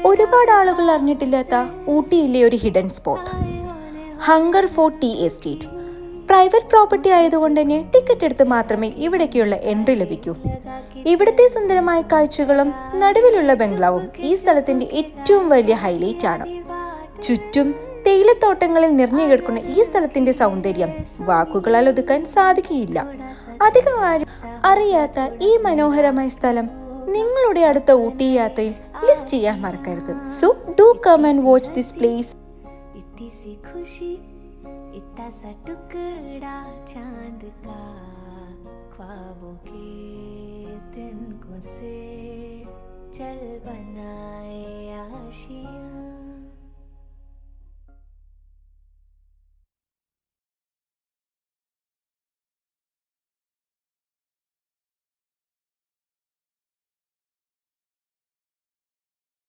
ഒരുപാട് ആളുകൾ അറിഞ്ഞിട്ടില്ലാത്ത ഊട്ടിയിലെ ഒരു ഹിഡൻ സ്പോട്ട്, ഹങ്കർ Fort tea estate. Private property ആയതുകൊണ്ട് തന്നെ ടിക്കറ്റ് എടുത്ത് മാത്രമേ ഇവിടേക്കുള്ള എൻട്രി ലഭിക്കൂ. ഇവിടുത്തെ സുന്ദരമായ കാഴ്ചകളും നടുവിലുള്ള ബംഗ്ലാവും ഈ സ്ഥലത്തിന്റെ ഏറ്റവും വലിയ ഹൈലൈറ്റ് ആണ്. ചുറ്റും തേയിലത്തോട്ടങ്ങളിൽ നിറഞ്ഞു കിടക്കുന്ന ഈ സ്ഥലത്തിന്റെ സൗന്ദര്യം വാക്കുകളാൽ ഒതുക്കാൻ സാധിക്കുകയില്ല. അധികം ആരും അറിയാത്ത ഈ മനോഹരമായ സ്ഥലം നിങ്ങളുടെ അടുത്ത ഊട്ടി യാത്രയിൽ ലിസ്റ്റ് ചെയ്യാൻ മറക്കരുത്. So do come and watch this place. इतना सा टुकड़ा चांद का, ख्वाबों के तिनकों से चल बनाए आशियाँ.